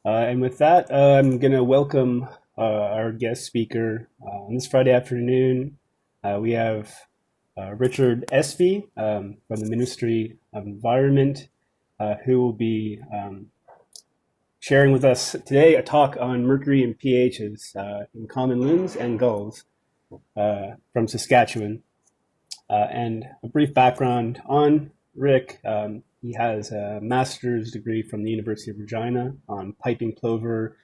And with that, I'm going to welcome our guest speaker on this Friday afternoon. We have Richard Espie from the Ministry of Environment, who will be sharing with us today a talk on mercury and pHs in common loons and gulls from Saskatchewan. And a brief background on Rick. He has a master's degree from the University of Regina on piping plover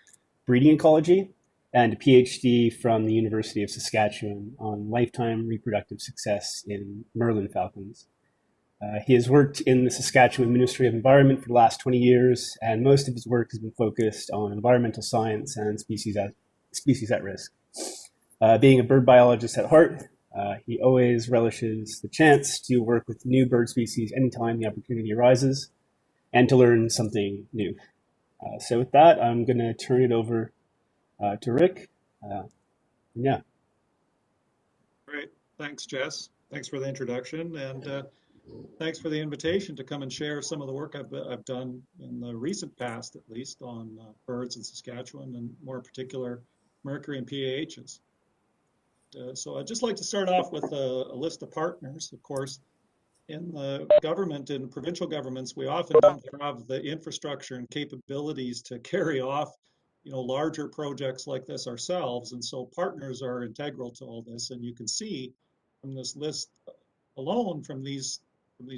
breeding ecology and a PhD from the University of Saskatchewan on lifetime reproductive success in Merlin falcons. He has worked in the Saskatchewan Ministry of Environment for the last 20 years, and most of his work has been focused on environmental science and species at risk. Being a bird biologist at heart, he always relishes the chance to work with new bird species anytime the opportunity arises and to learn something new. So with that, I'm going to turn it over to Rick. Yeah. Great. Thanks, Jess. Thanks for the introduction, and thanks for the invitation to come and share some of the work I've done in the recent past, at least, on birds in Saskatchewan, and more particular, mercury and pHs. So I'd just like to start off with a list of partners. Of course, in the government, in provincial governments, we often don't have the infrastructure and capabilities to carry off, larger projects like this ourselves. And so partners are integral to all this. And you can see from this list alone, from these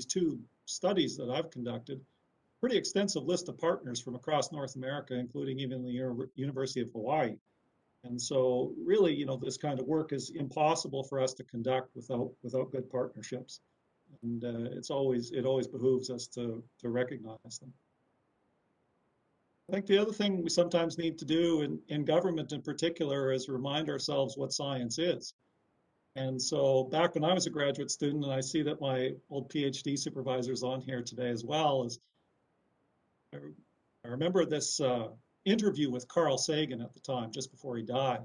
two studies that I've conducted, pretty extensive list of partners from across North America, including even the University of Hawaii. And so really, this kind of work is impossible for us to conduct without good partnerships. And it always behooves us to recognize them. I think the other thing we sometimes need to do in government in particular is remind ourselves what science is. And so back when I was a graduate student, and I see that my old PhD supervisor is on here today as well, is I remember this interview with Carl Sagan at the time, just before he died.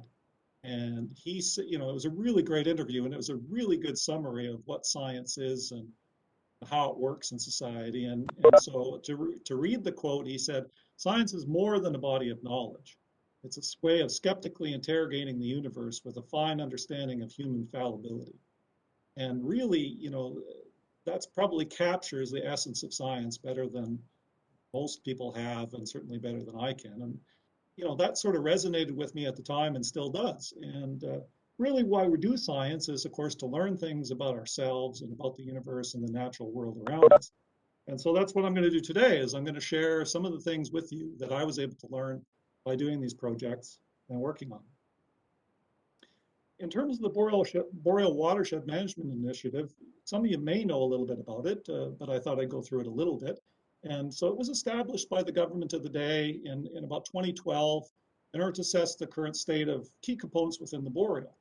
And he said, it was a really great interview, and it was a really good summary of what science is and how it works in society. And so to read the quote, he said, "Science is more than a body of knowledge. It's a way of skeptically interrogating the universe with a fine understanding of human fallibility." And really, that's probably captures the essence of science better than most people have, and certainly better than I can. And that sort of resonated with me at the time and still does. And really why we do science is, of course, to learn things about ourselves and about the universe and the natural world around us. And so that's what I'm going to do today is I'm going to share some of the things with you that I was able to learn by doing these projects and working on them. In terms of the Boreal Watershed Management Initiative, some of you may know a little bit about it, but I thought I'd go through it a little bit. And so it was established by the government of the day in about 2012 in order to assess the current state of key components within the boreal.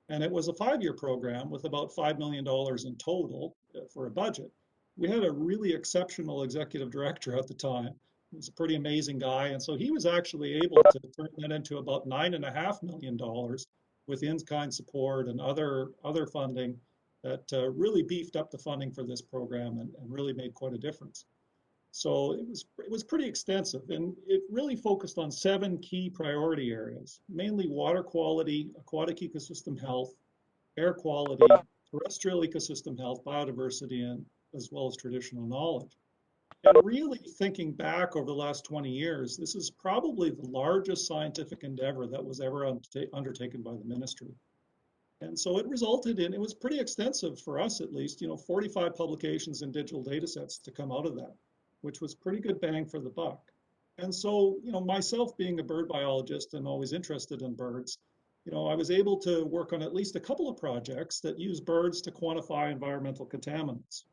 And it was a 5-year program with about $5 million in total for a budget. We had a really exceptional executive director at the time. He was a pretty amazing guy. And so he was actually able to turn that into about $9.5 million with in-kind support and other funding that really beefed up the funding for this program and really made quite a difference. So it was pretty extensive, and it really focused on 7 key priority areas, mainly water quality, aquatic ecosystem health, air quality, terrestrial ecosystem health, biodiversity, and as well as traditional knowledge. And really thinking back over the last 20 years, this is probably the largest scientific endeavor that was ever undertaken by the ministry. And so it was pretty extensive for us at least, 45 publications and digital data sets to come out of that, which was pretty good bang for the buck. And so, myself being a bird biologist and always interested in birds, I was able to work on at least a couple of projects that use birds to quantify environmental contaminants.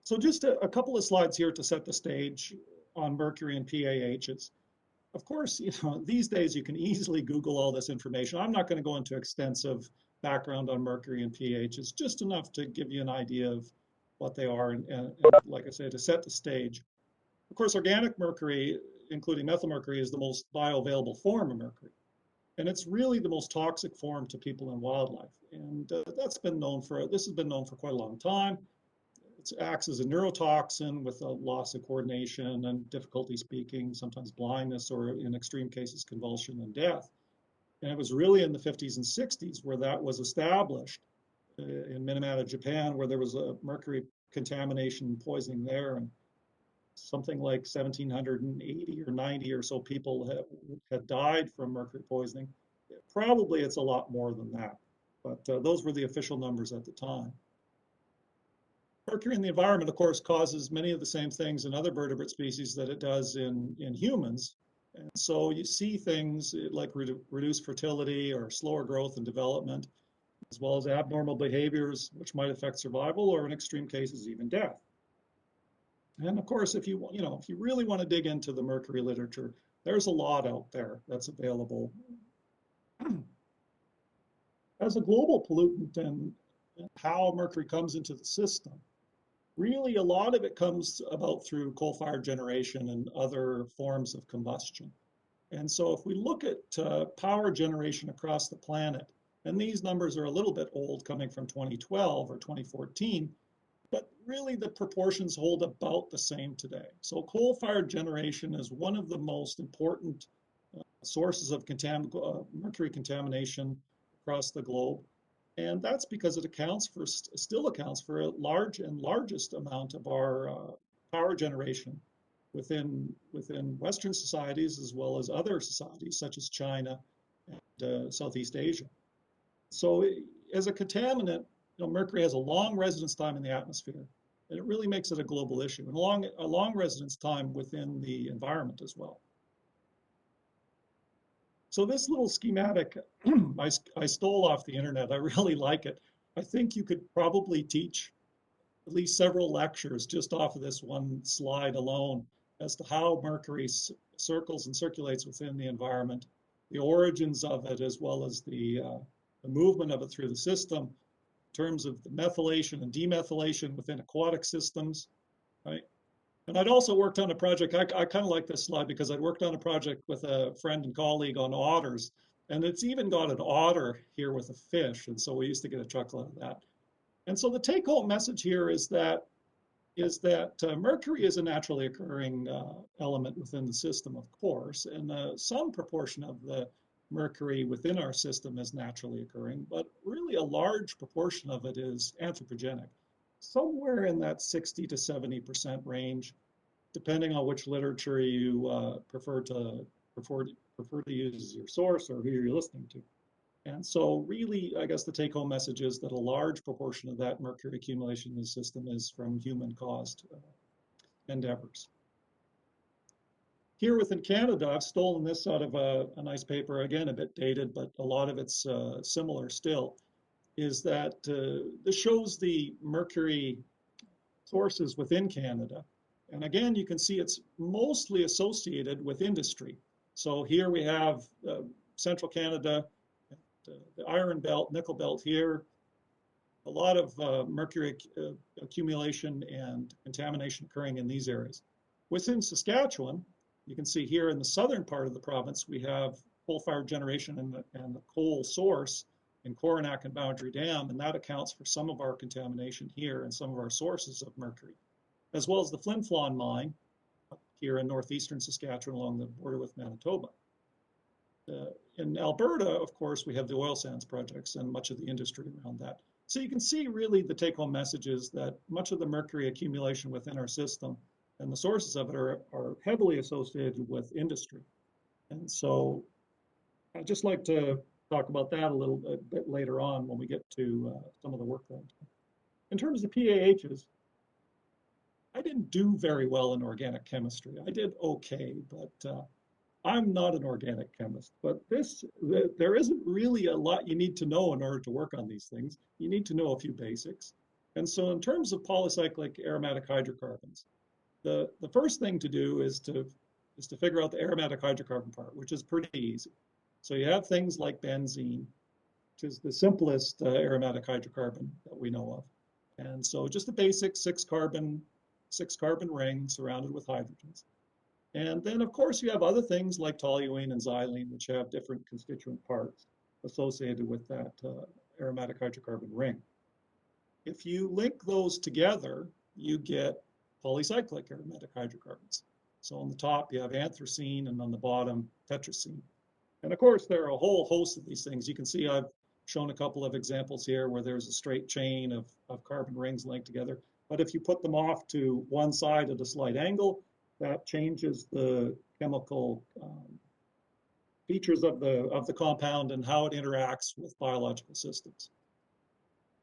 So just a couple of slides here to set the stage on mercury and PAHs. Of course, these days you can easily Google all this information. I'm not going to go into extensive background on mercury and pHs, just enough to give you an idea of what they are and like I say, to set the stage. Of course, organic mercury, including methylmercury, is the most bioavailable form of mercury. And it's really the most toxic form to people and wildlife. And this has been known for quite a long time. It acts as a neurotoxin with a loss of coordination and difficulty speaking, sometimes blindness, or in extreme cases, convulsion and death. And it was really in the 50s and 60s where that was established in Minamata, Japan, where there was a mercury contamination poisoning there, and something like 1,780 or 90 or so people had died from mercury poisoning. Probably it's a lot more than that, but those were the official numbers at the time. Mercury in the environment, of course, causes many of the same things in other vertebrate species that it does in humans. And so you see things like reduced fertility or slower growth and development, as well as abnormal behaviors which might affect survival or in extreme cases even death. And of course, if you really want to dig into the mercury literature, there's a lot out there that's available. As a global pollutant and how mercury comes into the system, really a lot of it comes about through coal-fired generation and other forms of combustion. And so if we look at power generation across the planet, and these numbers are a little bit old, coming from 2012 or 2014, but really the proportions hold about the same today. So coal-fired generation is one of the most important sources of mercury contamination across the globe. And that's because it still accounts for a largest amount of our power generation within Western societies, as well as other societies such as China and Southeast Asia. So as a contaminant, mercury has a long residence time in the atmosphere, and it really makes it a global issue, and a long residence time within the environment as well. So this little schematic I stole off the internet. I really like it. I think you could probably teach at least several lectures just off of this one slide alone as to how mercury circles and circulates within the environment, the origins of it, as well as the movement of it through the system in terms of the methylation and demethylation within aquatic systems, right? And I'd also worked on a project, I kind of like this slide because I'd worked on a project with a friend and colleague on otters, and it's even got an otter here with a fish, and so we used to get a chuckle out of that. And so the take-home message here is that mercury is a naturally occurring element within the system, of course, and some proportion of the mercury within our system is naturally occurring, but really a large proportion of it is anthropogenic, somewhere in that 60 to 70% range, depending on which literature you prefer to use as your source or who you're listening to. And so really, I guess the take-home message is that a large proportion of that mercury accumulation in the system is from human-caused endeavors. Here within Canada, I've stolen this out of a nice paper, again, a bit dated, but a lot of it's similar still, is that this shows the mercury sources within Canada. And again, you can see it's mostly associated with industry. So here we have central Canada, the iron belt, nickel belt here, a lot of mercury accumulation and contamination occurring in these areas. Within Saskatchewan, you can see here in the southern part of the province, we have coal-fired generation and the coal source in Coronach and Boundary Dam, and that accounts for some of our contamination here and some of our sources of mercury, as well as the Flin Flon mine here in northeastern Saskatchewan along the border with Manitoba. In Alberta, of course, we have the oil sands projects and much of the industry around that. So you can see really the take-home message is that much of the mercury accumulation within our system and the sources of it are heavily associated with industry. And so I'd just like to talk about that a little bit later on when we get to some of the work that I'm doing. In terms of PAHs, I didn't do very well in organic chemistry. I did okay, but I'm not an organic chemist. But there isn't really a lot you need to know in order to work on these things. You need to know a few basics. And so in terms of polycyclic aromatic hydrocarbons, the first thing to do is to figure out the aromatic hydrocarbon part, which is pretty easy. So you have things like benzene, which is the simplest aromatic hydrocarbon that we know of. And so just a basic six carbon ring surrounded with hydrogens. And then, of course, you have other things like toluene and xylene, which have different constituent parts associated with that aromatic hydrocarbon ring. If you link those together, you get polycyclic aromatic hydrocarbons. So on the top you have anthracene and on the bottom tetracene. And of course there are a whole host of these things. You can see I've shown a couple of examples here where there's a straight chain of carbon rings linked together. But if you put them off to one side at a slight angle, that changes the chemical features of the compound and how it interacts with biological systems.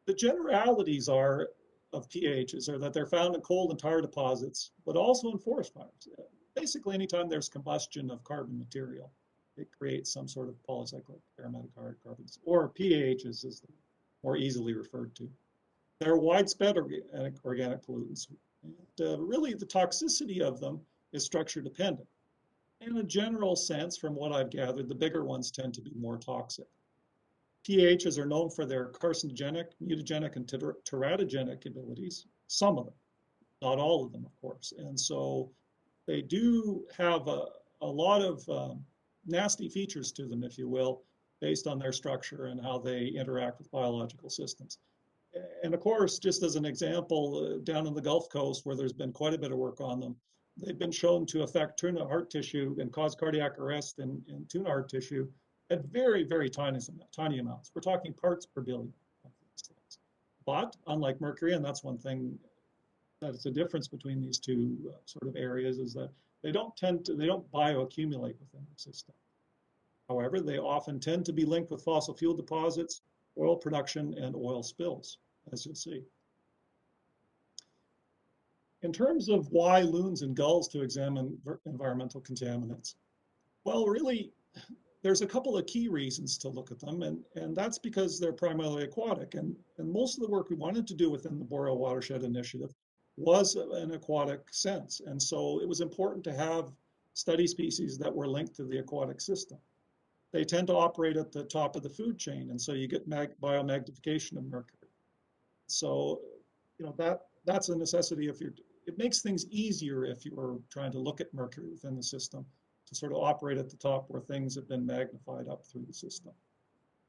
The generalities are of pHs are that they're found in cold and tar deposits, but also in forest fires. Basically, anytime there's combustion of carbon material, it creates some sort of polycyclic aromatic hydrocarbons, or pHs as they're more easily referred to. They're widespread organic pollutants. And really, the toxicity of them is structure dependent. In a general sense, from what I've gathered, the bigger ones tend to be more toxic. pHs are known for their carcinogenic, mutagenic, and teratogenic abilities, some of them, not all of them, of course. And so they do have a lot of nasty features to them, if you will, based on their structure and how they interact with biological systems. And of course, just as an example, down in the Gulf Coast, where there's been quite a bit of work on them, they've been shown to affect tuna heart tissue and cause cardiac arrest in tuna heart tissue at very, very tiny amounts. We're talking parts per billion of these things. But unlike mercury, and that's one thing that's a difference between these two sort of areas, is that they don't bioaccumulate within the system. However, they often tend to be linked with fossil fuel deposits, oil production, and oil spills, as you'll see. In terms of why loons and gulls to examine environmental contaminants, well, really, there's a couple of key reasons to look at them, and that's because they're primarily aquatic. And most of the work we wanted to do within the Boreal Watershed Initiative was an aquatic sense. And so it was important to have study species that were linked to the aquatic system. They tend to operate at the top of the food chain, and so you get biomagnification of mercury. So, that's a necessity if it makes things easier if you're trying to look at mercury within the system, to sort of operate at the top where things have been magnified up through the system.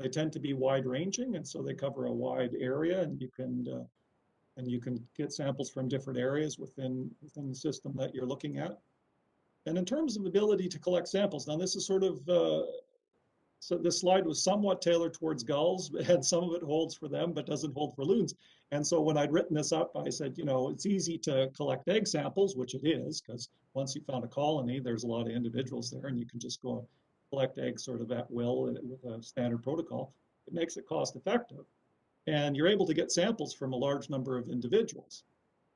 They tend to be wide-ranging, and so they cover a wide area, and you can get samples from different areas within the system that you're looking at. And in terms of ability to collect samples, now this is sort of so this slide was somewhat tailored towards gulls, and some of it holds for them, but doesn't hold for loons. And so when I'd written this up, I said, it's easy to collect egg samples, which it is, because once you found a colony, there's a lot of individuals there, and you can just go and collect eggs sort of at will with a standard protocol. It makes it cost effective. And you're able to get samples from a large number of individuals.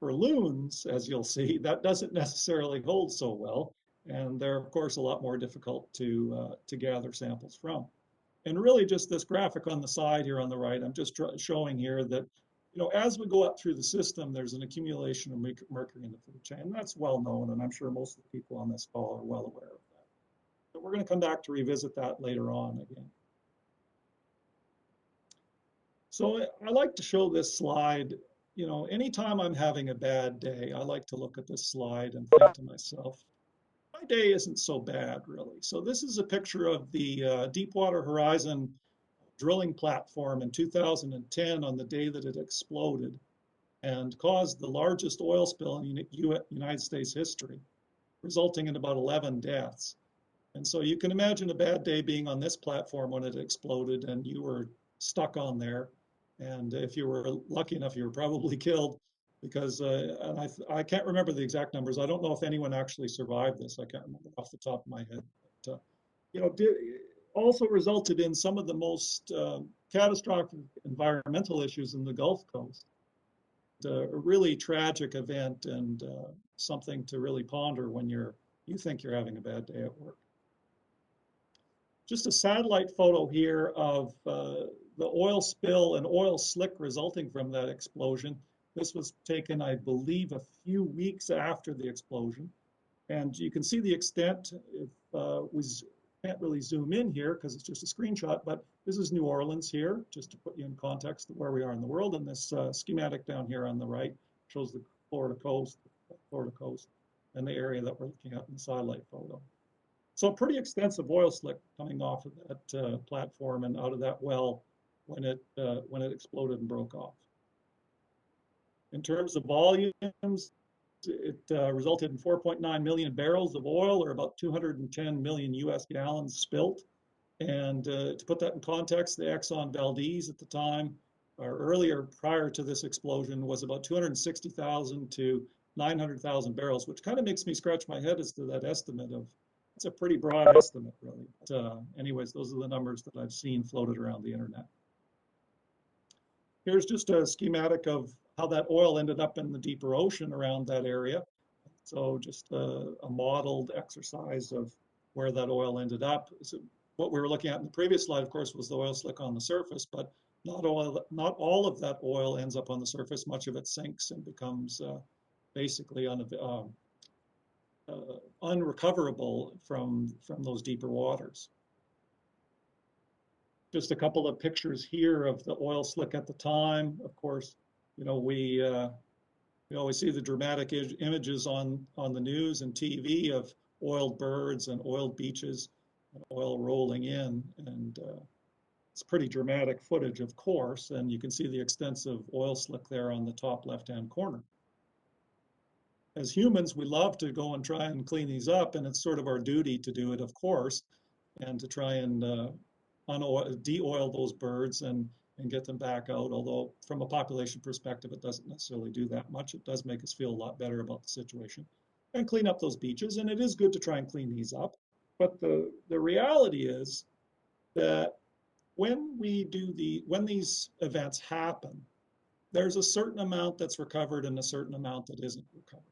For loons, as you'll see, that doesn't necessarily hold so well. And they're, of course, a lot more difficult to gather samples from. And really just this graphic on the side here on the right, I'm just showing here that, as we go up through the system, there's an accumulation of mercury in the food chain. That's well known, and I'm sure most of the people on this call are well aware of that. But we're going to come back to revisit that later on again. So I like to show this slide. Anytime I'm having a bad day, I like to look at this slide and think to myself, my day isn't so bad, really. So this is a picture of the Deepwater Horizon drilling platform in 2010 on the day that it exploded and caused the largest oil spill in United States history, resulting in about 11 deaths. And so you can imagine a bad day being on this platform when it exploded and you were stuck on there. And if you were lucky enough, you were probably killed, because and I can't remember the exact numbers. I don't know if anyone actually survived this. I can't remember off the top of my head. But, also resulted in some of the most catastrophic environmental issues in the Gulf Coast. A really tragic event, and something to really ponder when you think you're having a bad day at work. Just a satellite photo here of the oil spill and oil slick resulting from that explosion. This was taken, I believe, a few weeks after the explosion. And you can see the extent. If we can't really zoom in here because it's just a screenshot, but this is New Orleans here, just to put you in context of where we are in the world. And this schematic down here on the right shows the Florida coast, and the area that we're looking at in the satellite photo. So a pretty extensive oil slick coming off of that platform and out of that well when it exploded and broke off. In terms of volumes, it resulted in 4.9 million barrels of oil, or about 210 million US gallons spilt. And to put that in context, the Exxon Valdez at the time, or earlier prior to this explosion, was about 260,000 to 900,000 barrels, which kind of makes me scratch my head as to that estimate of, it's a pretty broad estimate, really. But, anyways, those are the numbers that I've seen floated around the internet. Here's just a schematic of how that oil ended up in the deeper ocean around that area. So just a modeled exercise of where that oil ended up. So what we were looking at in the previous slide, of course, was the oil slick on the surface, but not all of that oil ends up on the surface. Much of it sinks and becomes basically unrecoverable from those deeper waters. Just a couple of pictures here of the oil slick at the time. Of course, we always see the dramatic images on the news and TV of oiled birds and oiled beaches and oil rolling in, and it's pretty dramatic footage, of course, and you can see the extensive oil slick there on the top left-hand corner. As humans, we love to go and try and clean these up, and it's sort of our duty to do it, of course, and to try and de-oil those birds and get them back out. Although from a population perspective, it doesn't necessarily do that much. It does make us feel a lot better about the situation and clean up those beaches. And it is good to try and clean these up. But the reality is that when these events happen, there's a certain amount that's recovered and a certain amount that isn't recovered.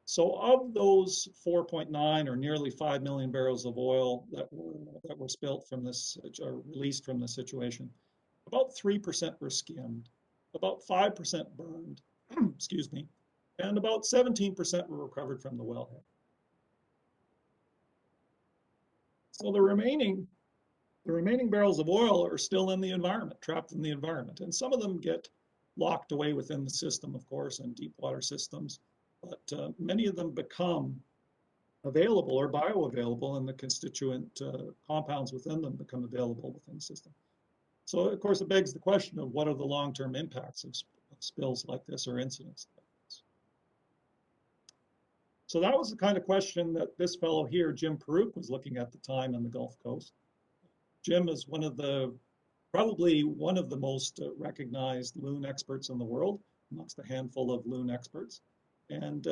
So of those 4.9 or nearly 5 million barrels of oil that were spilt from this, or released from this situation, about 3% were skimmed, about 5% burned, excuse me, and about 17% were recovered from the wellhead. So the remaining barrels of oil are still in the environment, trapped in the environment, and some of them get locked away within the system, of course, in deep water systems. But many of them become available or bioavailable, and the constituent compounds within them become available within the system. So, of course, it begs the question of what are the long-term impacts of spills like this or incidents like this. So that was the kind of question that this fellow here, Jim Peruke, was looking at the time in the Gulf Coast. Jim is probably one of the most recognized loon experts in the world, amongst a handful of loon experts. And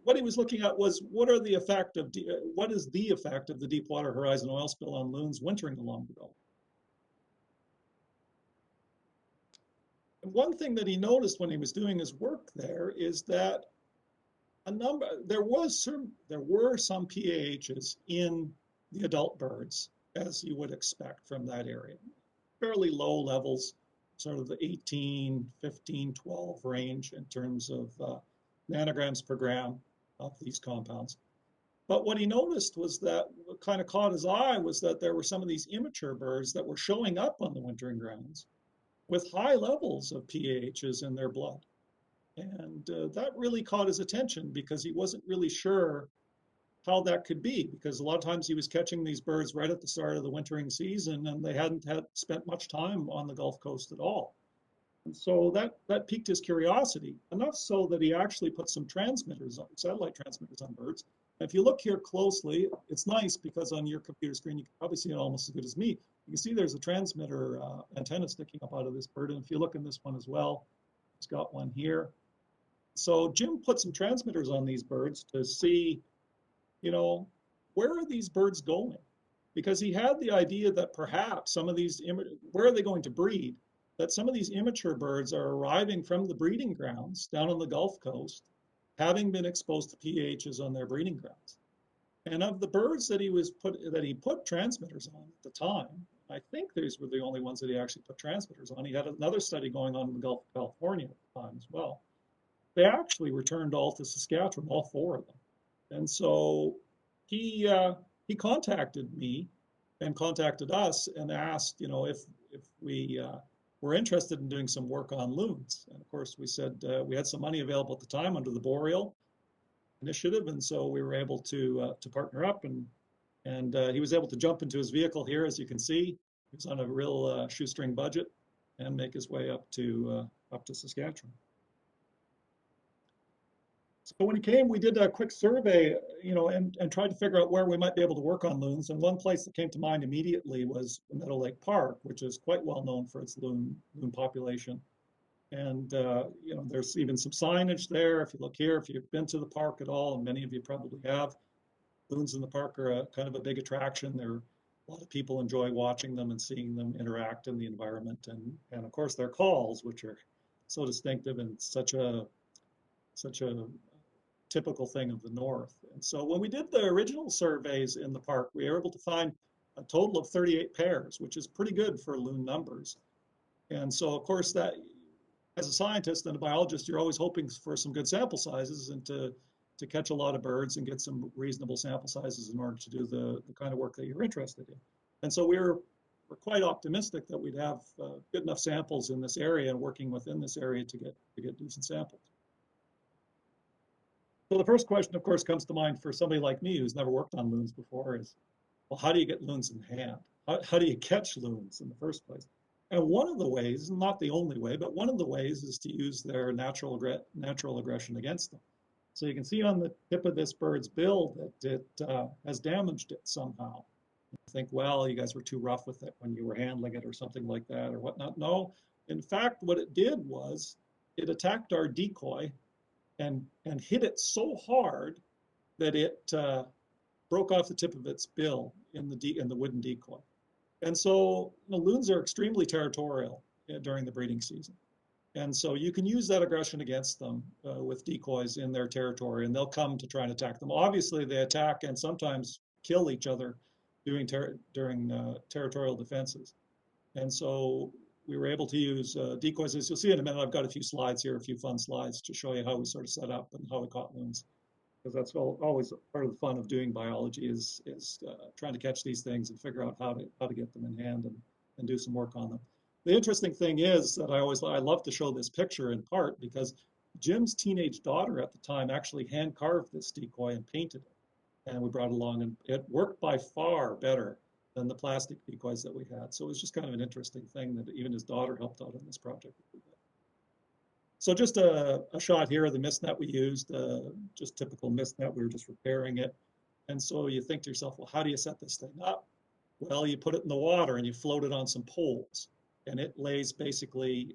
what he was looking at was what is the effect of the Deepwater Horizon oil spill on loons wintering along the Gulf? And one thing that he noticed when he was doing his work there is that there were some PAHs in the adult birds, as you would expect from that area. Fairly low levels, sort of the 18, 15, 12 range in terms of nanograms per gram of these compounds. But what he noticed was that what kind of caught his eye was that there were some of these immature birds that were showing up on the wintering grounds with high levels of PAHs in their blood. And that really caught his attention because he wasn't really sure how that could be, because a lot of times he was catching these birds right at the start of the wintering season and they hadn't spent much time on the Gulf Coast at all. And so that piqued his curiosity, enough so that he actually put some satellite transmitters on birds. And if you look here closely, it's nice because on your computer screen, you can probably see it almost as good as me. You can see there's a transmitter antenna sticking up out of this bird. And if you look in this one as well, it's got one here. So Jim put some transmitters on these birds to see, where are these birds going? Because he had the idea that perhaps where are they going to breed? That some of these immature birds are arriving from the breeding grounds down on the Gulf Coast, having been exposed to PAHs on their breeding grounds. And of the birds that he put transmitters on at the time, I think these were the only ones that he actually put transmitters on. He had another study going on in the Gulf of California at the time as well. They actually returned all to Saskatchewan, all 4 of them. And so he contacted me and contacted us and asked, if we were interested in doing some work on loons. And of course, we said we had some money available at the time under the Boreal Initiative, and so we were able to partner up. And he was able to jump into his vehicle here, as you can see. He was on a real shoestring budget and make his way up to Saskatchewan. So when he came, we did a quick survey, and tried to figure out where we might be able to work on loons. And one place that came to mind immediately was Meadow Lake Park, which is quite well known for its loon population. And there's even some signage there. If you look here, if you've been to the park at all, and many of you probably have, loons in the park are a kind of a big attraction. A lot of people enjoy watching them and seeing them interact in the environment, and of course their calls, which are so distinctive and such a typical thing of the north. And so when we did the original surveys in the park, we were able to find a total of 38 pairs, which is pretty good for loon numbers. And so of course that, as a scientist and a biologist, you're always hoping for some good sample sizes and to catch a lot of birds and get some reasonable sample sizes in order to do the kind of work that you're interested in. And so we're quite optimistic that we'd have good enough samples in this area and working within this area to get decent samples. So the first question, of course, comes to mind for somebody like me who's never worked on loons before is, well, how do you get loons in hand? How do you catch loons in the first place? And one of the ways, not the only way, but one of the ways is to use their natural aggression against them. So you can see on the tip of this bird's bill that it has damaged it somehow. You think, well, you guys were too rough with it when you were handling it or something like that or whatnot. No, in fact, what it did was it attacked our decoy and hit it so hard that it broke off the tip of its bill in the wooden decoy. And so the loons are extremely territorial during the breeding season. And so you can use that aggression against them with decoys in their territory, and they'll come to try and attack them. Obviously, they attack and sometimes kill each other during territorial defenses. And so we were able to use decoys. As you'll see in a minute, I've got a few slides here, a few fun slides to show you how we sort of set up and how we caught loons. Because that's always part of the fun of doing biology is trying to catch these things and figure out how to get them in hand and do some work on them. The interesting thing is that I love to show this picture in part because Jim's teenage daughter at the time actually hand carved this decoy and painted it, and we brought it along, and it worked by far better than the plastic decoys that we had. So it was just kind of an interesting thing that even his daughter helped out on this project. So just a shot here of the mist net we used, just typical mist net. We were just repairing it. And so you think to yourself, well, how do you set this thing up? Well, you put it in the water and you float it on some poles. And it lays basically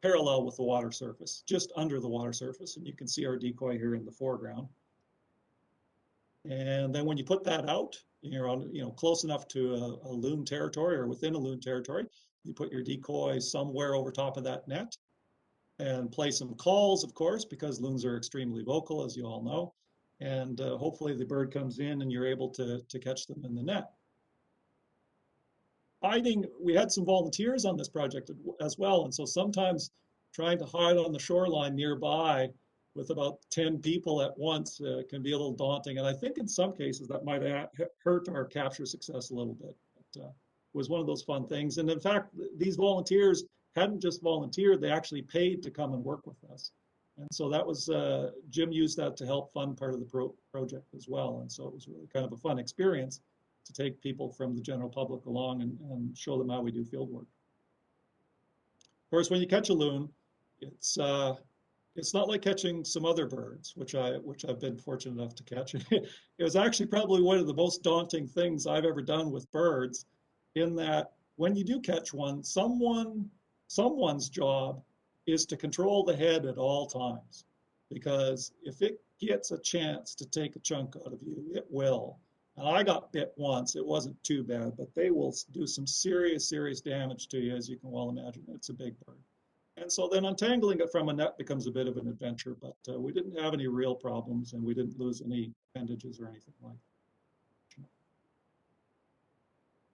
parallel with the water surface, just under the water surface. And you can see our decoy here in the foreground. And then when you put that out, you're on, close enough to a loon territory or within a loon territory, you put your decoy somewhere over top of that net and play some calls, of course, because loons are extremely vocal, as you all know. And hopefully the bird comes in and you're able to catch them in the net. Hiding, we had some volunteers on this project as well. And so sometimes trying to hide on the shoreline nearby with about 10 people at once can be a little daunting. And I think in some cases that might hurt our capture success a little bit. But, it was one of those fun things. And in fact, these volunteers hadn't just volunteered, they actually paid to come and work with us. And so that was, Jim used that to help fund part of the project as well. And so it was really kind of a fun experience to take people from the general public along and show them how we do field work. Of course, when you catch a loon, it's not like catching some other birds, which I've been fortunate enough to catch. It was actually probably one of the most daunting things I've ever done with birds, in that when you do catch one, someone's job is to control the head at all times, because if it gets a chance to take a chunk out of you, it will. And I got bit once. It wasn't too bad, but they will do some serious, serious damage to you, as you can well imagine. It's a big bird. And so then untangling it from a net becomes a bit of an adventure, but we didn't have any real problems and we didn't lose any appendages or anything like that.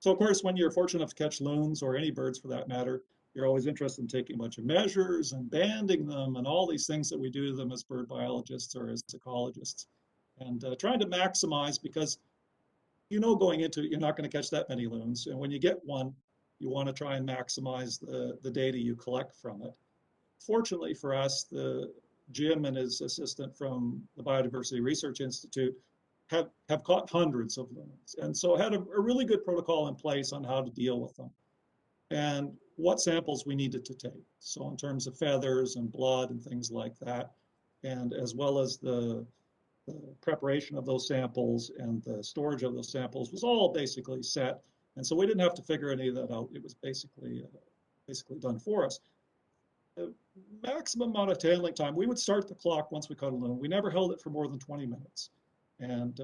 So of course, when you're fortunate enough to catch loons, or any birds for that matter, you're always interested in taking a bunch of measures and banding them and all these things that we do to them as bird biologists or as ecologists, and trying to maximize, because going into it, you're not going to catch that many loons. And when you get one, you want to try and maximize the data you collect from it. Fortunately for us, Jim and his assistant from the Biodiversity Research Institute have caught hundreds of loons, and so had a really good protocol in place on how to deal with them and what samples we needed to take. So in terms of feathers and blood and things like that. and as well as the preparation of those samples and the storage of those samples was all basically set. And so we didn't have to figure any of that out. It was basically done for us. The maximum amount of tailing time, we would start the clock once we caught a loon. We never held it for more than 20 minutes. And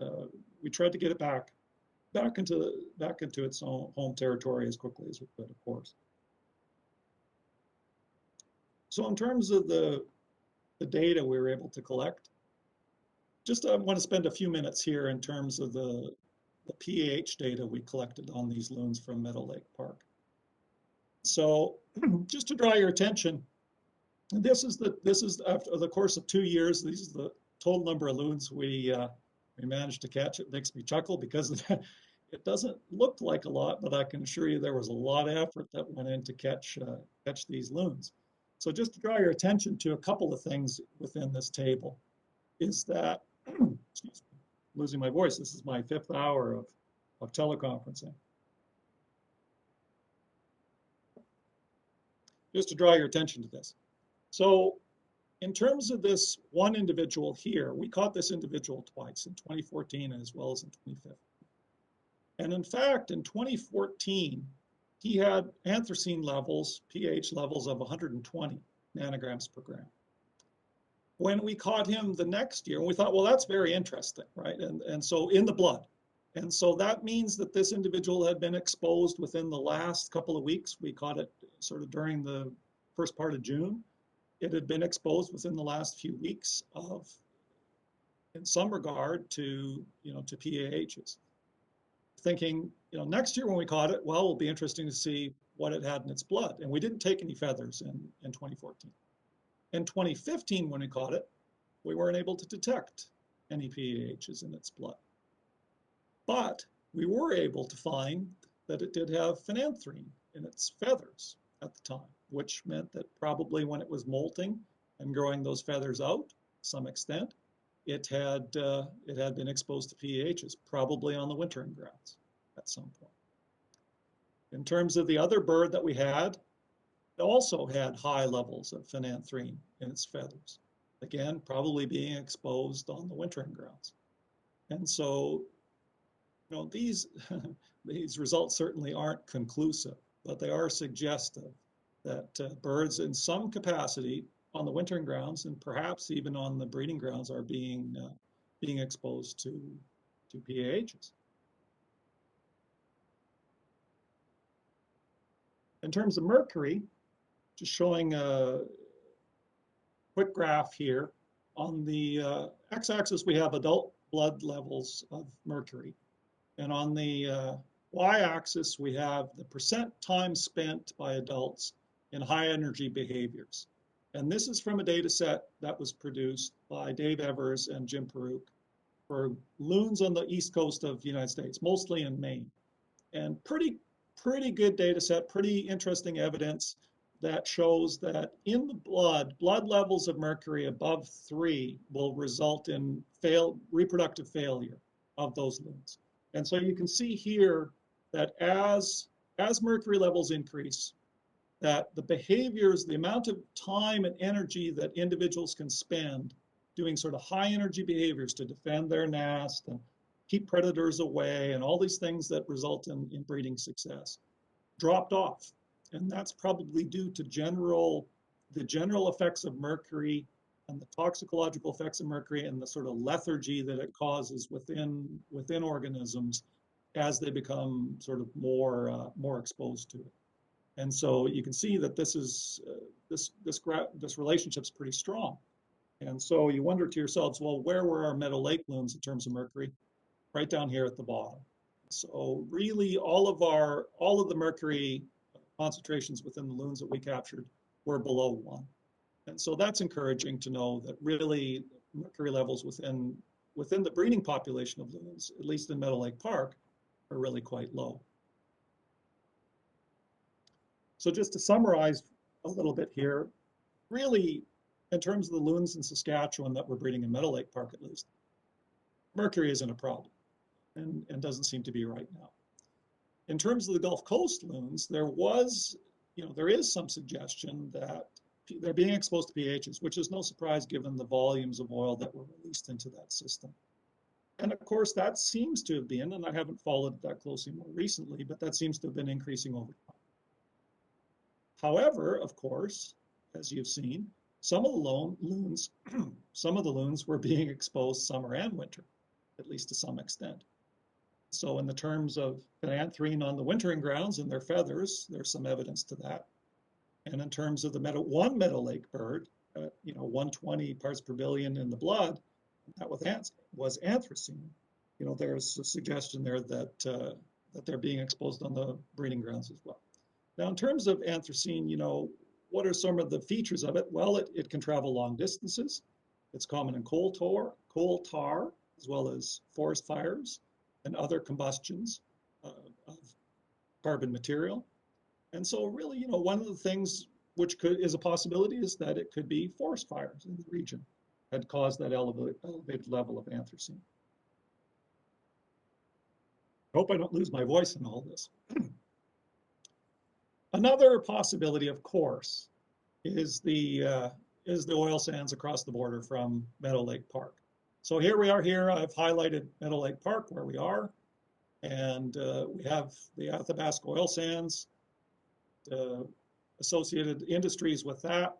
we tried to get it back into its home territory as quickly as we could, of course. So in terms of the data we were able to collect, just I want to spend a few minutes here in terms of the pH data we collected on these loons from Meadow Lake Park. So just to draw your attention, this is after the course of 2 years. This is the total number of loons we managed to catch. It makes me chuckle because it doesn't look like a lot, but I can assure you there was a lot of effort that went in to catch these loons. So just to draw your attention to a couple of things within this table is that, excuse me, losing my voice. This is my 5th hour of teleconferencing. Just to draw your attention to this. So in terms of this one individual here, we caught this individual twice, in 2014 as well as in 2015. And in fact, in 2014, he had anthracene levels, pH levels of 120 nanograms per gram. When we caught him the next year, we thought, well, that's very interesting, right? And so in the blood. And so that means that this individual had been exposed within the last couple of weeks. We caught it sort of during the first part of June. It had been exposed within the last few weeks of, in some regard, to PAHs. Thinking, next year when we caught it, well, it'll be interesting to see what it had in its blood. And we didn't take any feathers in 2014. In 2015, when we caught it, we weren't able to detect any PAHs in its blood. But we were able to find that it did have phenanthrene in its feathers at the time, which meant that probably when it was molting and growing those feathers out, to some extent, it had been exposed to PAHs, probably on the wintering grounds at some point. In terms of the other bird that we had, it also had high levels of phenanthrene in its feathers. Again, probably being exposed on the wintering grounds. And so, these results certainly aren't conclusive, but they are suggestive that birds in some capacity on the wintering grounds and perhaps even on the breeding grounds are being exposed to PAHs. In terms of mercury, just showing a quick graph here. On the x-axis, we have adult blood levels of mercury. And on the y-axis, we have the percent time spent by adults in high energy behaviors. And this is from a data set that was produced by Dave Evers and Jim Peruke for loons on the east coast of the United States, mostly in Maine. And pretty good data set, pretty interesting evidence that shows that in the blood levels of mercury above 3 will result in reproductive failure of those loons. And so you can see here that as mercury levels increase, that the behaviors, the amount of time and energy that individuals can spend doing sort of high energy behaviors to defend their nest and keep predators away and all these things that result in breeding success dropped off. And that's probably due to the general effects of mercury and the toxicological effects of mercury and the sort of lethargy that it causes within organisms as they become sort of more exposed to it. And so you can see that this relationship's pretty strong. And so you wonder to yourselves, well, where were our Meadow Lake loons in terms of mercury? Right down here at the bottom. So really all of the mercury concentrations within the loons that we captured were below 1. And so that's encouraging to know that really mercury levels within the breeding population of loons, at least in Meadow Lake Park, are really quite low. So just to summarize a little bit here, really in terms of the loons in Saskatchewan that we're breeding in Meadow Lake Park at least, mercury isn't a problem and doesn't seem to be right now. In terms of the Gulf Coast loons, there is some suggestion that they're being exposed to pHs, which is no surprise given the volumes of oil that were released into that system. And of course, that seems to have been, and I haven't followed that closely more recently, but that seems to have been increasing over time. However, of course, as you've seen, some of the loons, some of the loons were being exposed summer and winter, at least to some extent. So in the terms of an anthrene on the wintering grounds and their feathers, there's some evidence to that. And in terms of the one meadow lake bird, 120 parts per billion in the blood, that was anthracene. There's a suggestion there that that they're being exposed on the breeding grounds as well. Now, in terms of anthracene, what are some of the features of it? Well, it can travel long distances. It's common in coal tar, as well as forest fires and other combustions of carbon material. And so really, one of the things which is a possibility is that it could be forest fires in the region that caused that elevated level of anthracene. I hope I don't lose my voice in all this. Another possibility, of course, is the oil sands across the border from Meadow Lake Park. So here we are here. I've highlighted Meadow Lake Park where we are. And we have the Athabasca oil sands, associated industries with that.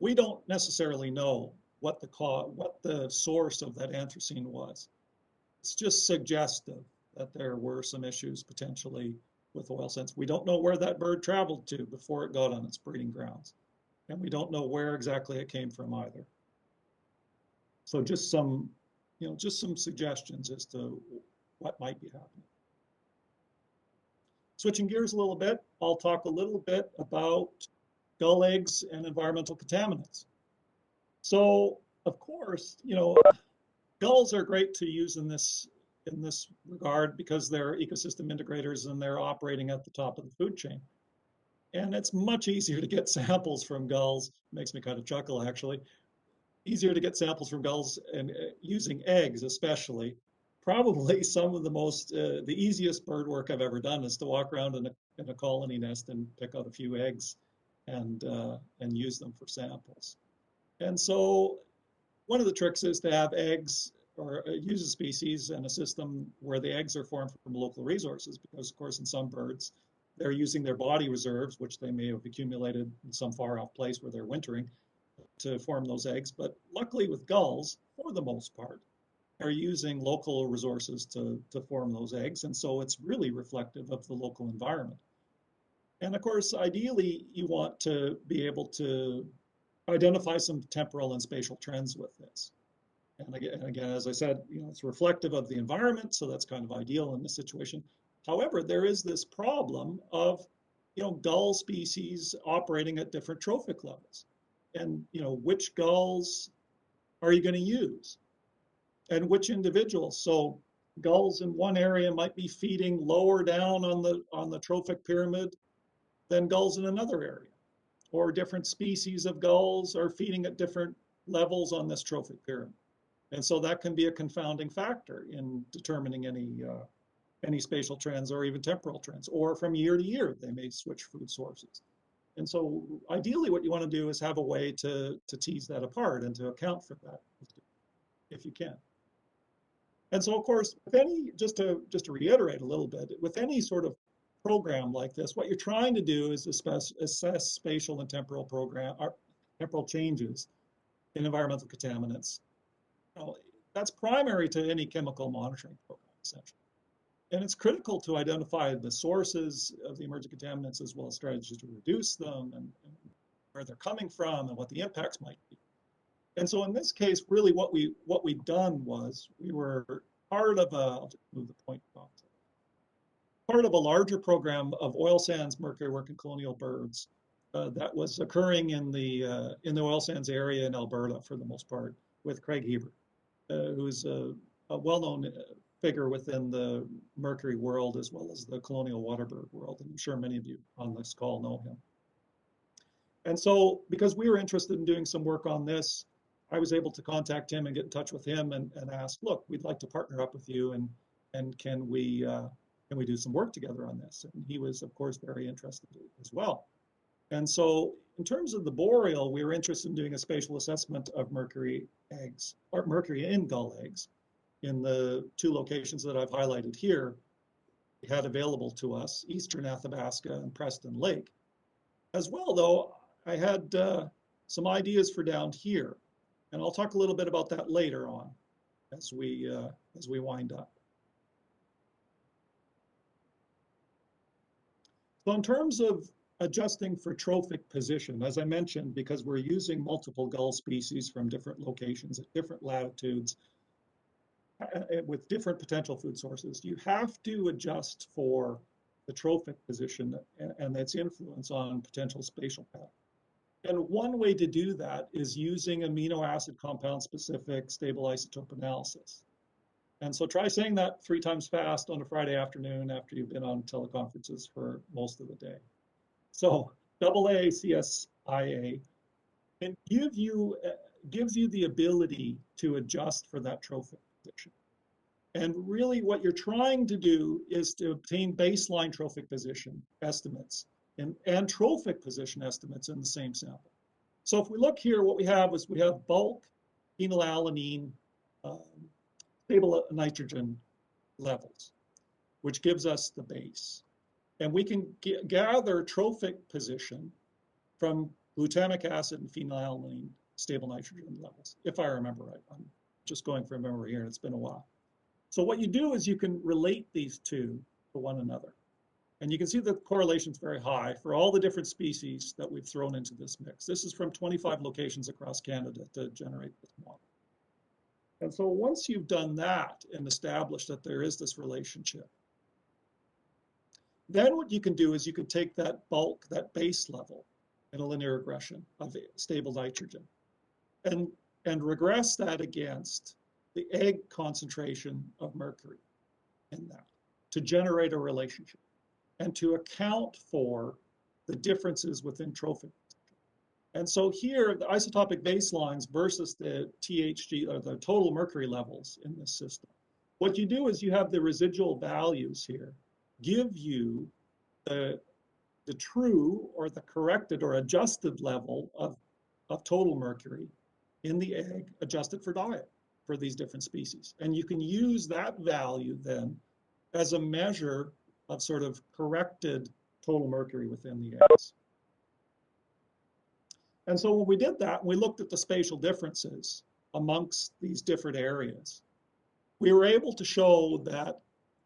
We don't necessarily know what the source of that anthracene was. It's just suggestive that there were some issues potentially with oil sands. We don't know where that bird traveled to before it got on its breeding grounds. And we don't know where exactly it came from either. So just some suggestions as to what might be happening. Switching gears a little bit, I'll talk a little bit about gull eggs and environmental contaminants. So, of course, gulls are great to use in this regard because they're ecosystem integrators and they're operating at the top of the food chain. And it's much easier to get samples from gulls. It makes me kind of chuckle, actually. Easier to get samples from gulls and using eggs, especially. Probably some of the easiest bird work I've ever done is to walk around in a colony nest and pick out a few eggs and use them for samples. And so one of the tricks is to have eggs or use a species and a system where the eggs are formed from local resources, because of course in some birds they're using their body reserves, which they may have accumulated in some far off place where they're wintering, to form those eggs. But luckily with gulls, for the most part, are using local resources to form those eggs. And so it's really reflective of the local environment. And of course, ideally, you want to be able to identify some temporal and spatial trends with this. And again, as I said, it's reflective of the environment, so that's kind of ideal in this situation. However, there is this problem of, gull species operating at different trophic levels. And, which gulls are you going to use? And which individuals? So gulls in one area might be feeding lower down on the trophic pyramid than gulls in another area. Or different species of gulls are feeding at different levels on this trophic pyramid. And so that can be a confounding factor in determining any spatial trends or even temporal trends. Or from year to year, they may switch food sources. And so ideally what you want to do is have a way to tease that apart and to account for that if you can. And so, of course, just to reiterate a little bit, with any sort of program like this, what you're trying to do is assess spatial and temporal temporal changes in environmental contaminants. That's primary to any chemical monitoring program, essentially. And it's critical to identify the sources of the emerging contaminants as well as strategies to reduce them and where they're coming from and what the impacts might be. And so in this case, really what we've done was we were part of I'll just move the point on, part of a larger program of oil sands, mercury work, and colonial birds that was occurring in the oil sands area in Alberta for the most part with Craig Hebert, who's a well-known figure within the mercury world as well as the colonial waterbird world. And I'm sure many of you on this call know him. And so because we were interested in doing some work on this, I was able to contact him and get in touch with him and ask, look, we'd like to partner up with you and can we do some work together on this? And he was, of course, very interested as well. And so in terms of the boreal, we were interested in doing a spatial assessment of mercury eggs, or mercury in gull eggs, in the two locations that I've highlighted here. We had available to us, Eastern Athabasca and Preston Lake. As well, though, I had some ideas for down here, and I'll talk a little bit about that later on as we wind up. So in terms of adjusting for trophic position, as I mentioned, because we're using multiple gull species from different locations at different latitudes with different potential food sources, you have to adjust for the trophic position and its influence on potential spatial pattern. And one way to do that is using amino acid compound specific stable isotope analysis. And so try saying that 3 times fast on a Friday afternoon after you've been on teleconferences for most of the day. So AACSIA can gives you the ability to adjust for that trophic position. And really what you're trying to do is to obtain baseline trophic position estimates and trophic position estimates in the same sample. So if we look here, what we have is we have bulk phenylalanine stable nitrogen levels, which gives us the base. And we can gather trophic position from glutamic acid and phenylalanine stable nitrogen levels, if I remember right. I'm just going from memory here, and it's been a while. So what you do is you can relate these two to one another. And you can see that the correlation is very high for all the different species that we've thrown into this mix. This is from 25 locations across Canada to generate this model. And so once you've done that and established that there is this relationship, then what you can do is you can take that bulk, that base level in a linear regression of stable nitrogen and regress that against the egg concentration of mercury in that to generate a relationship and to account for the differences within trophic. And so here, the isotopic baselines versus the THG, or the total mercury levels in this system. What you do is you have the residual values here give you the true or the corrected or adjusted level of total mercury in the egg adjusted for diet for these different species. And you can use that value then as a measure of sort of corrected total mercury within the eggs. And so when we did that, we looked at the spatial differences amongst these different areas. We were able to show that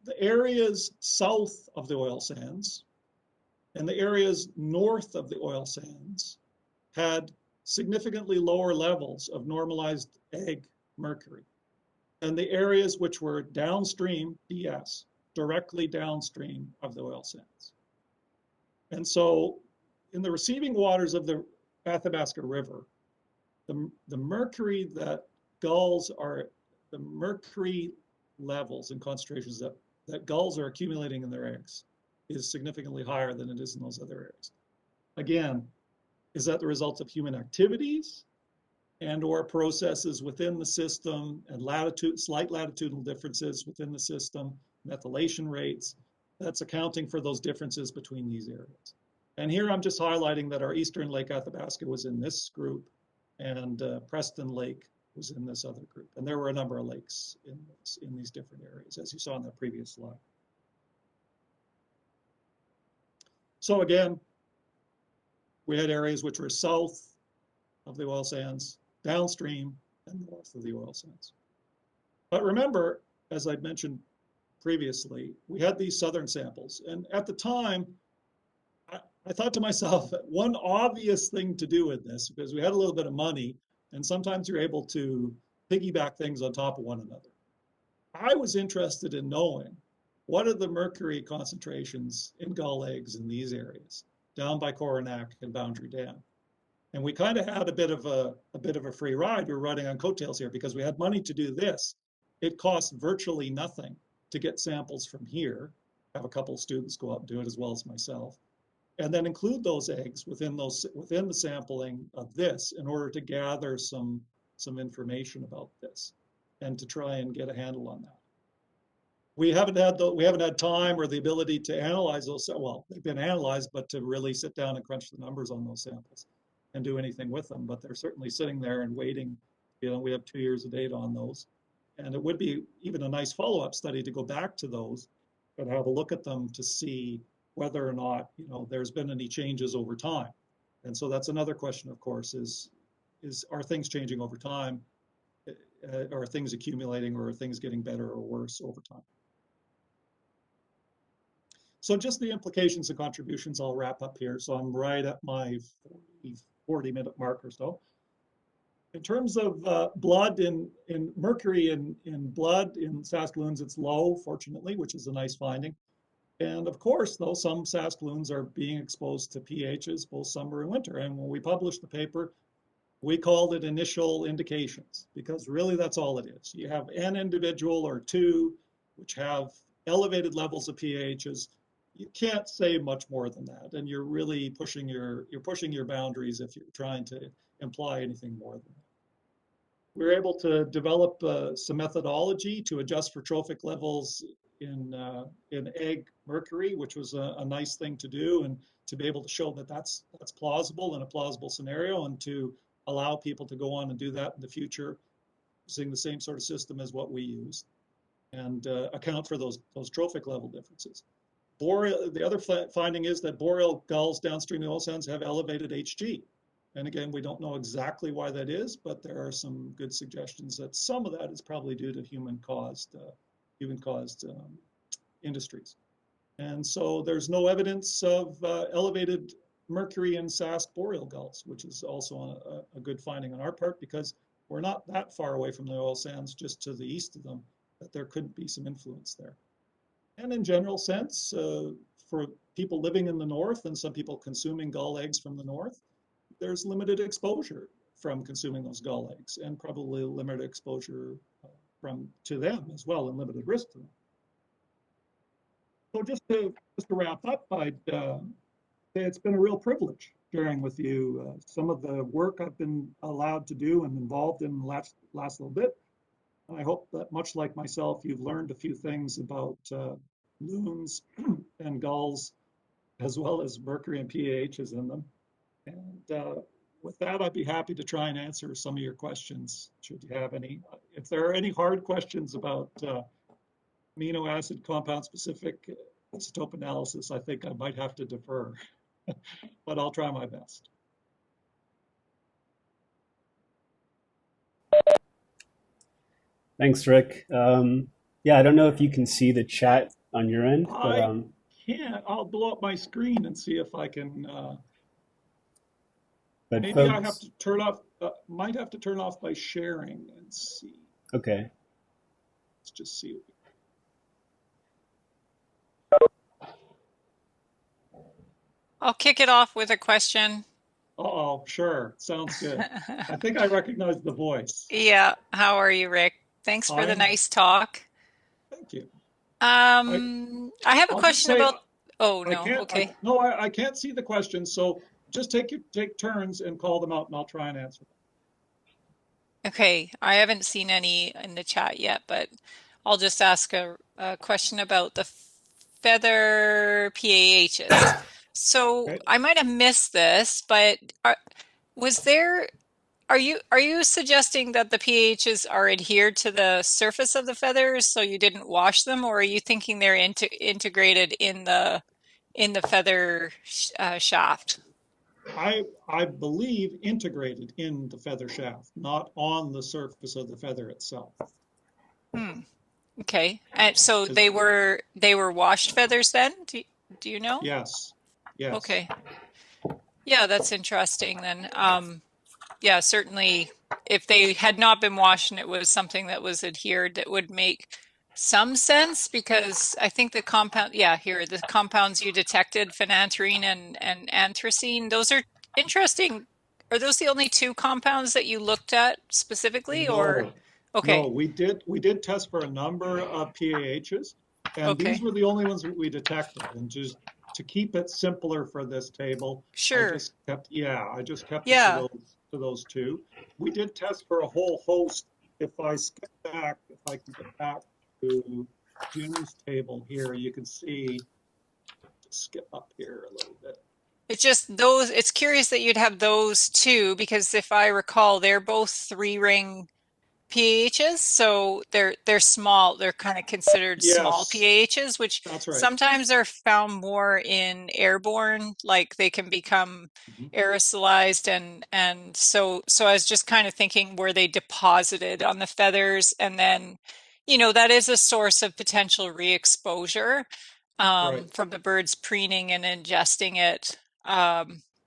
the areas south of the oil sands and the areas north of the oil sands had significantly lower levels of normalized egg mercury. And the areas which were downstream, DS, directly downstream of the oil sands. And so in the receiving waters of the Athabasca River, the mercury that gulls are, the mercury levels and concentrations that gulls are accumulating in their eggs is significantly higher than it is in those other areas. Again, is that the result of human activities and or processes within the system and slight latitudinal differences within the system, methylation rates? That's accounting for those differences between these areas. And here I'm just highlighting that our Eastern Lake Athabasca was in this group and Preston Lake was in this other group. And there were a number of lakes in these different areas, as you saw in that previous slide. So again, we had areas which were south of the oil sands, downstream, and north of the oil sands. But remember, as I'd mentioned previously, we had these southern samples. And at the time, I thought to myself, one obvious thing to do with this, because we had a little bit of money, and sometimes you're able to piggyback things on top of one another. I was interested in knowing what are the mercury concentrations in gull eggs in these areas, down by Coronac and Boundary Dam. And we kind of had a bit of a free ride. We were riding on coattails here because we had money to do this. It cost virtually nothing to get samples from here, have a couple of students go up and do it as well as myself, and then include those eggs within the sampling of this in order to gather some information about this and to try and get a handle on that. We haven't had time or the ability to analyze those. Well, they've been analyzed, but to really sit down and crunch the numbers on those samples. and do anything with them, but they're certainly sitting there and waiting. We have 2 years of data on those. And it would be even a nice follow-up study to go back to those and have a look at them to see whether or not, there's been any changes over time. And so that's another question, of course, is are things changing over time? Are things accumulating, or are things getting better or worse over time? So just the implications and contributions, I'll wrap up here. So I'm right at my 40-minute mark or so. In terms of blood, in mercury in blood in Sask loons, it's low, fortunately, which is a nice finding. And of course, though, some Sask loons are being exposed to pHs both summer and winter. And when we published the paper, we called it initial indications, because really that's all it is. You have an individual or two which have elevated levels of pHs. You can't say much more than that, and you're really pushing your boundaries if you're trying to imply anything more than that. We were able to develop some methodology to adjust for trophic levels in egg mercury, which was a nice thing to do, and to be able to show that that's plausible in a plausible scenario, and to allow people to go on and do that in the future using the same sort of system as what we use, and account for those trophic level differences. The other finding is that boreal gulls downstream of the oil sands have elevated Hg. And again, we don't know exactly why that is, but there are some good suggestions that some of that is probably due to human-caused industries. And so there's no evidence of elevated mercury in Sask boreal gulls, which is also a good finding on our part, because we're not that far away from the oil sands, just to the east of them, that there could be some influence there. And in general sense, for people living in the north and some people consuming gull eggs from the north, there's limited exposure from consuming those gull eggs, and probably limited exposure to them as well, and limited risk to them. So just to wrap up, I'd say it's been a real privilege sharing with you some of the work I've been allowed to do and involved in the last little bit. I hope that, much like myself, you've learned a few things about loons and gulls, as well as mercury and pHs in them. And with that, I'd be happy to try and answer some of your questions, should you have any. If there are any hard questions about amino acid compound specific isotope analysis, I think I might have to defer, but I'll try my best. Thanks, Rick. Yeah, I don't know if you can see the chat on your end, but I can't. I'll blow up my screen and see if I can. Maybe I have folks, to turn off. Might have to turn off my sharing and see. okay. Let's just see. I'll kick it off with a question. Uh-oh, sure. Sounds good. I think I recognize the voice. Yeah, how are you, Rick? Thanks for the I'm, nice talk. thank you. I have a I'll just question say about, oh no, okay. I can't see the questions, so just take turns and call them out, and I'll try and answer them. Okay, I haven't seen any in the chat yet, but I'll just ask a question about the feather PAHs. So Okay. I might have missed this, but was there are you suggesting that the pHs are adhered to the surface of the feathers, so you didn't wash them, or are you thinking they're integrated in the feather shaft? I believe integrated in the feather shaft, not on the surface of the feather itself. Hmm. Okay. And so 'Cause- they were washed feathers then? Do you know? Yes, yes. Okay. Yeah, that's interesting then. Yeah, certainly if they had not been washed and it was something that was adhered, that would make some sense, because I think the compound, yeah, here, the compounds you detected, phenanthrene and anthracene, those are interesting. Are those the only two compounds that you looked at specifically, or? No, no, Okay, we did test for a number of PAHs, and these okay, were the only ones that we detected. And just to keep it simpler for this table, sure. I just kept it to Yeah, those two. We did test for a whole host. If I skip back, if I can get back to Jim's table here, you can see, just skip up here a little bit. It's just those, it's curious that you'd have those two because if I recall, they're both three ring pHs, so they're small. They're kind of considered small Yes, pHs, which that's right. sometimes are found more in airborne, like they can become Mhm. aerosolized and so I was just kind of thinking were they deposited on the feathers and then that is a source of potential re-exposure Right. from the birds preening and ingesting it.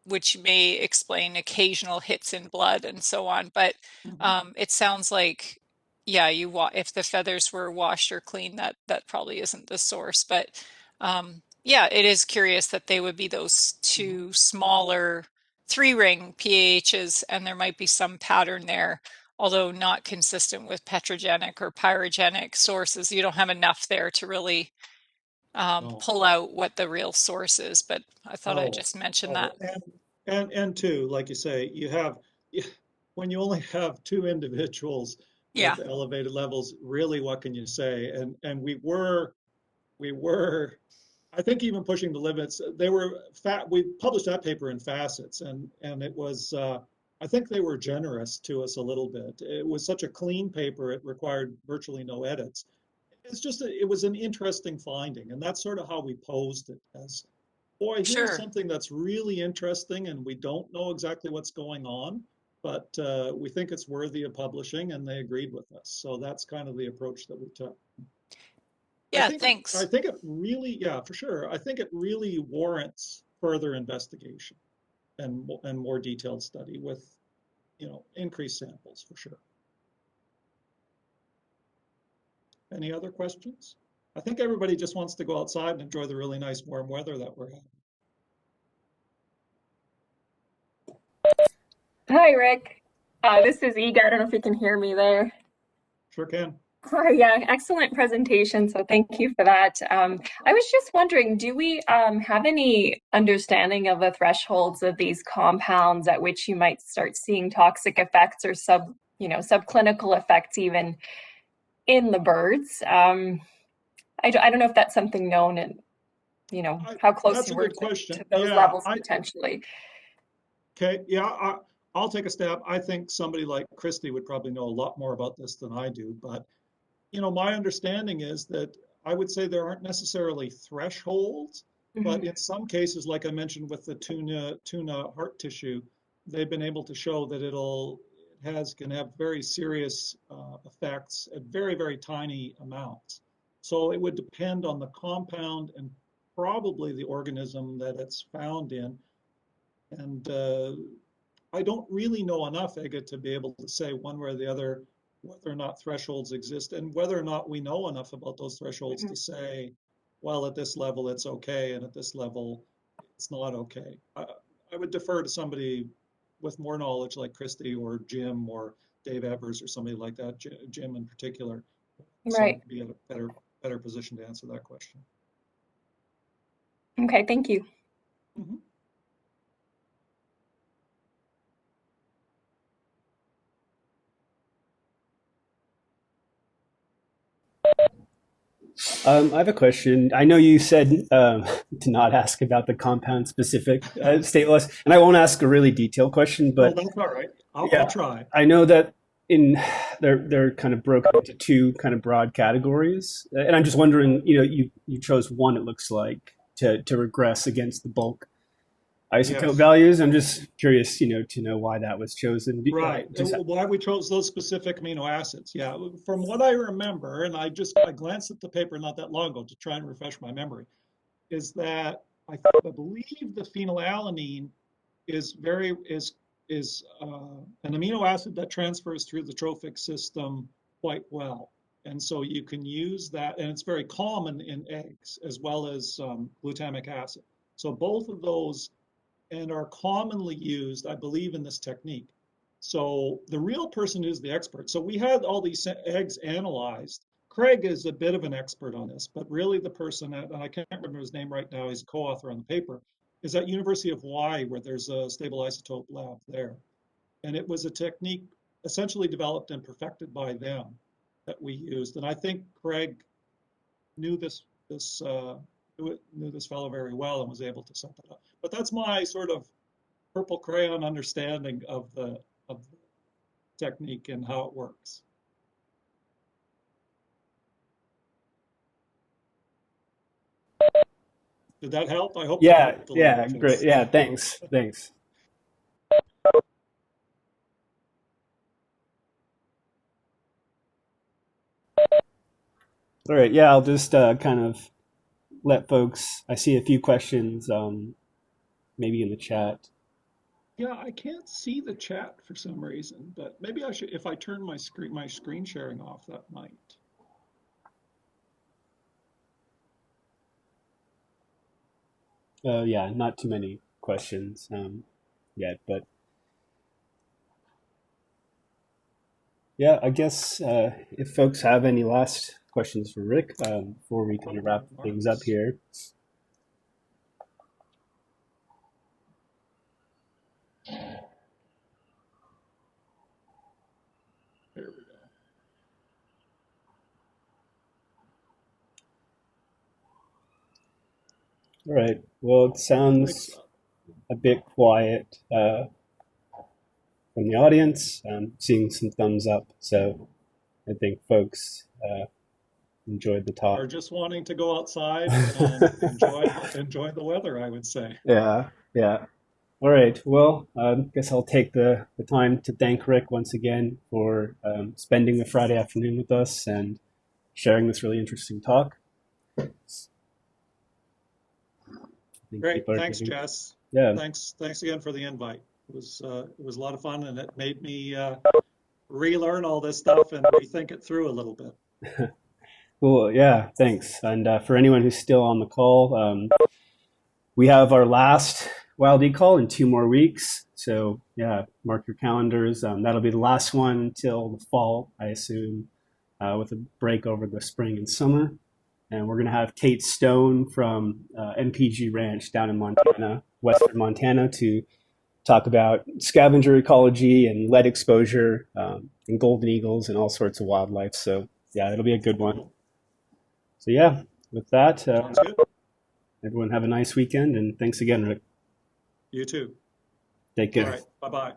Which may explain occasional hits in blood and so on. But Mhm. it sounds like, yeah, if the feathers were washed or clean, that probably isn't the source. But yeah, it is curious that they would be those Mhm. two smaller three-ring pHs, and there might be some pattern there, although not consistent with petrogenic or pyrogenic sources. You don't have enough there to really No. pull out what the real source is. But I thought I'd Oh, just mention oh, that. and two, like you say, when you only have two individuals Yeah, with elevated levels, really, what can you say? And we were, I think, even pushing the limits. They were fat. We published that paper in Facets, and it was. I think they were generous to us a little bit. It was such a clean paper; it required virtually no edits. It was an interesting finding, and that's sort of how we posed it as, boy, here's sure. something that's really interesting, and we don't know exactly what's going on, but we think it's worthy of publishing, and they agreed with us. So that's kind of the approach that we took. I Yeah, think it, I thanks. think it really, yeah, for sure. I think it really warrants further investigation and more detailed study with, increased samples for sure. Any other questions? I think everybody just wants to go outside and enjoy the really nice warm weather that we're having. Hi, Rick. This is Ega. I don't know if you can hear me there. Sure can. Hi, yeah, excellent presentation. So thank you for that. I was just wondering, do we have any understanding of the thresholds of these compounds at which you might start seeing toxic effects or subclinical effects even in the birds? I don't know if that's something known and, how close That's you a were good to question. those Yeah, levels potentially. okay, yeah, I'll take a stab. I think somebody like Christy would probably know a lot more about this than I do, but my understanding is that I would say there aren't necessarily thresholds, but Mhm. in some cases, like I mentioned with the tuna heart tissue, they've been able to show that can have very serious effects at very, very tiny amounts. So it would depend on the compound and probably the organism that it's found in. And I don't really know enough, Ega, to be able to say one way or the other whether or not thresholds exist and whether or not we know enough about those thresholds to say, well, at this level it's okay, and at this level it's not okay. I would defer to somebody with more knowledge like Christy or Jim or Dave Evers or somebody like that, Jim in particular, seem Right. to be in a better position to answer that question. Okay, thank you. Mhm. I have a question. I know you said to not ask about the compound specific state laws, and I won't ask a really detailed question, Oh, but that's all right. I'll yeah, try. I know that in they're kind of broken into two kind of broad categories, and I'm just wondering, you chose one, it looks like, to regress against the bulk isotope Yes. values. I'm just curious, to know why that was chosen. Right. Just Why we chose those specific amino acids. Yeah. From what I remember, and I glanced at the paper not that long ago to try and refresh my memory, is that I believe the phenylalanine is very is an amino acid that transfers through the trophic system quite well. And so you can use that, and it's very common in eggs as well as glutamic acid. So both of those and are commonly used, I believe, in this technique. So the real person who's the expert. So we had all these eggs analyzed. Craig is a bit of an expert on this, but really the person, and I can't remember his name right now, he's a co-author on the paper, is at University of Hawaii, where there's a stable isotope lab there. And it was a technique essentially developed and perfected by them that we used. And I think Craig knew this knew this fellow very well and was able to set that up. But that's my sort of purple crayon understanding of the technique and how it works. Did that help? I hope that Yeah, helped a little yeah, bit, great. Jess. Yeah, thanks. Thanks. All right, yeah, I'll just kind of let folks, I see a few questions maybe in the chat. Yeah, I can't see the chat for some reason, but maybe I should, if I turn my screen sharing off, that might. Yeah, not too many questions yet, but yeah, I guess if folks have any last questions for Rick before we kind of wrap things up here. There we go. All right, well, it sounds a bit quiet from the audience. I'm seeing some thumbs up, so I think folks enjoyed the talk. Or just wanting to go outside and enjoy the weather, I would say. Yeah, yeah. All right. Well, I guess I'll take the time to thank Rick once again for spending the Friday afternoon with us and sharing this really interesting talk. Great. Thanks, Jess. Yeah. Thanks again for the invite. It was a lot of fun, and it made me relearn all this stuff and rethink it through a little bit. Cool. Yeah. Thanks. And for anyone who's still on the call, we have our last WildEcol in 2 more weeks. So yeah, mark your calendars. That'll be the last one until the fall, I assume, with a break over the spring and summer. And we're going to have Kate Stone from MPG Ranch down in Montana, western Montana, to talk about scavenger ecology and lead exposure and golden eagles and all sorts of wildlife. So yeah, it'll be a good one. So yeah, with that, Sounds good. Everyone have a nice weekend, and thanks again, Rick. You too. Take care. All right. Bye-bye.